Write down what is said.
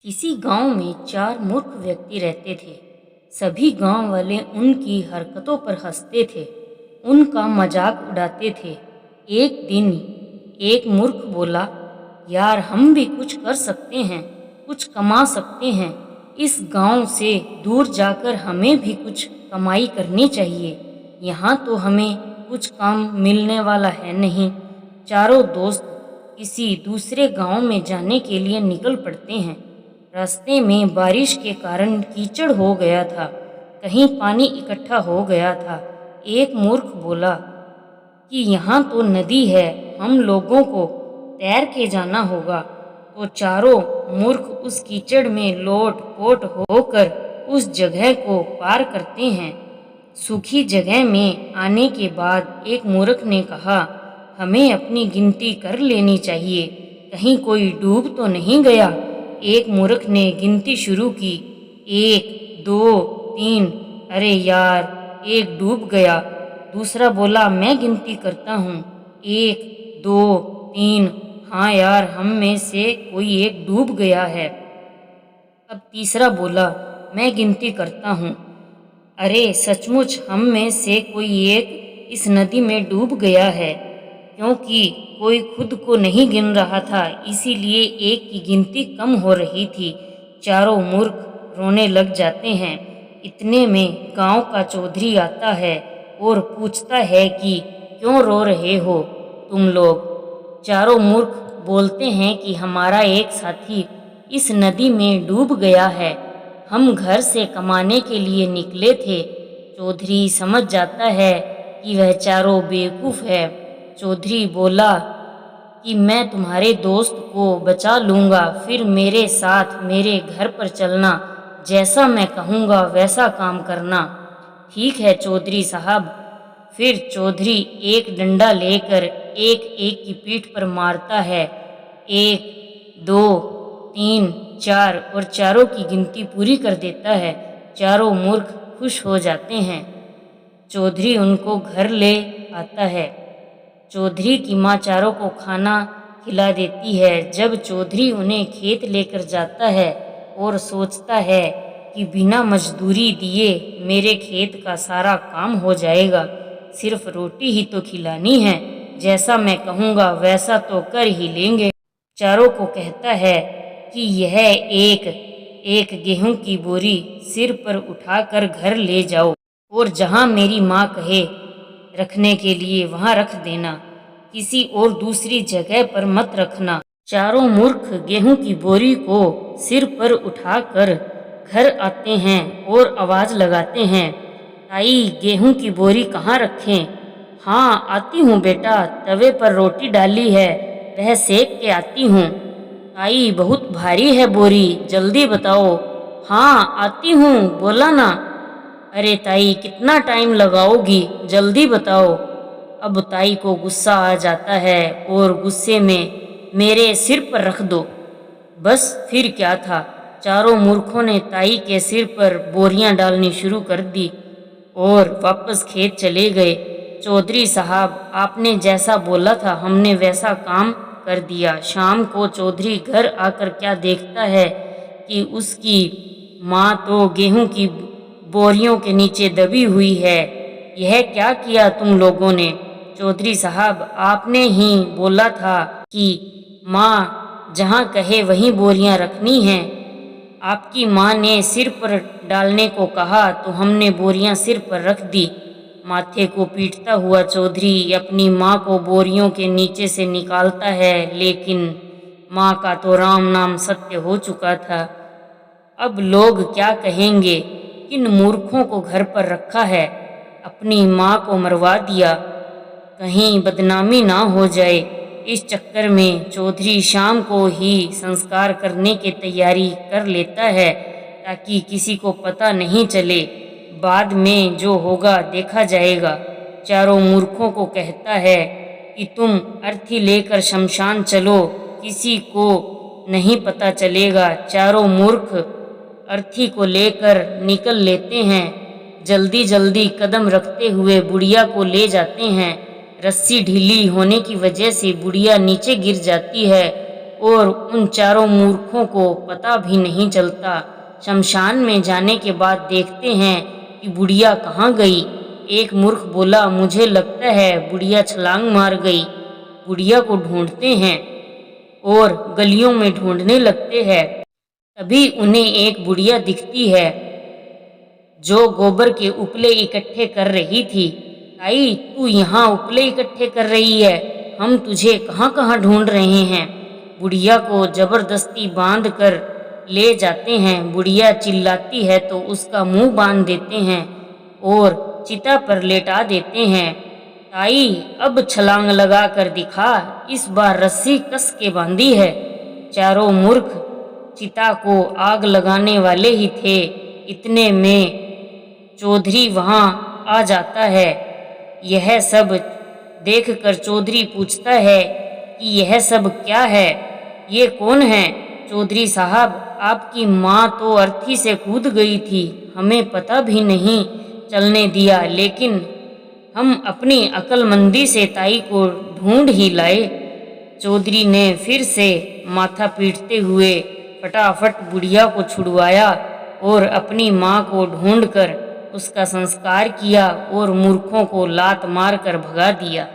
किसी गांव में चार मूर्ख व्यक्ति रहते थे। सभी गांव वाले उनकी हरकतों पर हंसते थे, उनका मजाक उड़ाते थे। एक दिन एक मूर्ख बोला, यार हम भी कुछ कर सकते हैं, कुछ कमा सकते हैं। इस गांव से दूर जाकर हमें भी कुछ कमाई करनी चाहिए। यहाँ तो हमें कुछ काम मिलने वाला है नहीं। चारों दोस्त किसी दूसरे गांव में जाने के लिए निकल पड़ते हैं। रास्ते में बारिश के कारण कीचड़ हो गया था, कहीं पानी इकट्ठा हो गया था। एक मूर्ख बोला कि यहाँ तो नदी है, हम लोगों को तैर के जाना होगा। तो चारों मूर्ख उस कीचड़ में लोट पोट होकर उस जगह को पार करते हैं। सूखी जगह में आने के बाद एक मूर्ख ने कहा, हमें अपनी गिनती कर लेनी चाहिए, कहीं कोई डूब तो नहीं गया। एक मूर्ख ने गिनती शुरू की, 1 2 3। अरे यार, एक डूब गया। दूसरा बोला, मैं गिनती करता हूँ, 1 2 3। हाँ यार, हम में से कोई एक डूब गया है। अब तीसरा बोला, मैं गिनती करता हूँ। अरे सचमुच हम में से कोई एक इस नदी में डूब गया है। क्योंकि कोई खुद को नहीं गिन रहा था, इसीलिए एक की गिनती कम हो रही थी। चारों मूर्ख रोने लग जाते हैं। इतने में गांव का चौधरी आता है और पूछता है कि क्यों रो रहे हो तुम लोग। चारों मूर्ख बोलते हैं कि हमारा एक साथी इस नदी में डूब गया है, हम घर से कमाने के लिए निकले थे। चौधरी समझ जाता है कि वह चारों बेवकूफ़ है। चौधरी बोला कि मैं तुम्हारे दोस्त को बचा लूँगा, फिर मेरे साथ मेरे घर पर चलना, जैसा मैं कहूँगा वैसा काम करना। ठीक है चौधरी साहब। फिर चौधरी एक डंडा लेकर एक एक की पीठ पर मारता है, 1 2 3 4, और चारों की गिनती पूरी कर देता है। चारों मूर्ख खुश हो जाते हैं। चौधरी उनको घर ले आता है। चौधरी की माँ चारों को खाना खिला देती है। जब चौधरी उन्हें खेत लेकर जाता है और सोचता है कि बिना मजदूरी दिए मेरे खेत का सारा काम हो जाएगा, सिर्फ रोटी ही तो खिलानी है, जैसा मैं कहूँगा वैसा तो कर ही लेंगे। चारों को कहता है कि यह एक एक गेहूं की बोरी सिर पर उठाकर घर ले जाओ और जहाँ मेरी माँ कहे रखने के लिए वहाँ रख देना, किसी और दूसरी जगह पर मत रखना। चारों मूर्ख गेहूं की बोरी को सिर पर उठाकर घर आते हैं और आवाज लगाते हैं, ताई गेहूं की बोरी कहाँ रखें? हाँ आती हूँ बेटा, तवे पर रोटी डाली है, वह सेक के आती हूँ। ताई बहुत भारी है बोरी, जल्दी बताओ। हाँ आती हूँ, बोला ना। अरे ताई कितना टाइम लगाओगी, जल्दी बताओ। अब ताई को गुस्सा आ जाता है और गुस्से में, मेरे सिर पर रख दो। बस फिर क्या था, चारों मूर्खों ने ताई के सिर पर बोरियां डालनी शुरू कर दी और वापस खेत चले गए। चौधरी साहब, आपने जैसा बोला था हमने वैसा काम कर दिया। शाम को चौधरी घर आकर क्या देखता है कि उसकी माँ तो गेहूं की बोरियों के नीचे दबी हुई है। यह क्या किया तुम लोगों ने? चौधरी साहब, आपने ही बोला था कि माँ जहाँ कहे वहीं बोरियां रखनी हैं। आपकी माँ ने सिर पर डालने को कहा तो हमने बोरियां सिर पर रख दी। माथे को पीटता हुआ चौधरी अपनी माँ को बोरियों के नीचे से निकालता है, लेकिन माँ का तो राम नाम सत्य हो चुका था। अब लोग क्या कहेंगे, किन मूर्खों को घर पर रखा है, अपनी माँ को मरवा दिया, कहीं बदनामी ना हो जाए। इस चक्कर में चौधरी शाम को ही संस्कार करने की तैयारी कर लेता है ताकि किसी को पता नहीं चले, बाद में जो होगा देखा जाएगा। चारों मूर्खों को कहता है कि तुम अर्थी लेकर शमशान चलो, किसी को नहीं पता चलेगा। चारों मूर्ख अर्थी को लेकर निकल लेते हैं। जल्दी जल्दी कदम रखते हुए बुढ़िया को ले जाते हैं। रस्सी ढीली होने की वजह से बुढ़िया नीचे गिर जाती है और उन चारों मूर्खों को पता भी नहीं चलता। शमशान में जाने के बाद देखते हैं कि बुढ़िया कहाँ गई। एक मूर्ख बोला, मुझे लगता है बुढ़िया छलांग मार गई। बुढ़िया को ढूंढते हैं और गलियों में ढूंढने लगते हैं। तभी उन्हें एक बुढ़िया दिखती है जो गोबर के उपले इकट्ठे कर रही थी। ताई, तू यहाँ उपले इकट्ठे कर रही है, हम तुझे कहाँ कहाँ ढूंढ रहे हैं। बुढ़िया को जबरदस्ती बांध कर ले जाते हैं। बुढ़िया चिल्लाती है तो उसका मुंह बांध देते हैं और चिता पर लेटा देते हैं। ताई, अब छलांग लगा कर दिखा, इस बार रस्सी कस के बांधी है। चारों मूर्ख चिता को आग लगाने वाले ही थे। इतने में चौधरी वहां आ जाता है। यह सब देखकर चौधरी पूछता है कि यह सब क्या है, ये कौन है। चौधरी साहब, आपकी माँ तो अर्थी से कूद गई थी, हमें पता भी नहीं चलने दिया, लेकिन हम अपनी अक्लमंदी से ताई को ढूंढ ही लाए। चौधरी ने फिर से माथा पीटते हुए फटाफट बुढ़िया को छुड़वाया और अपनी माँ को ढूंढकर उसका संस्कार किया और मूर्खों को लात मार कर भगा दिया।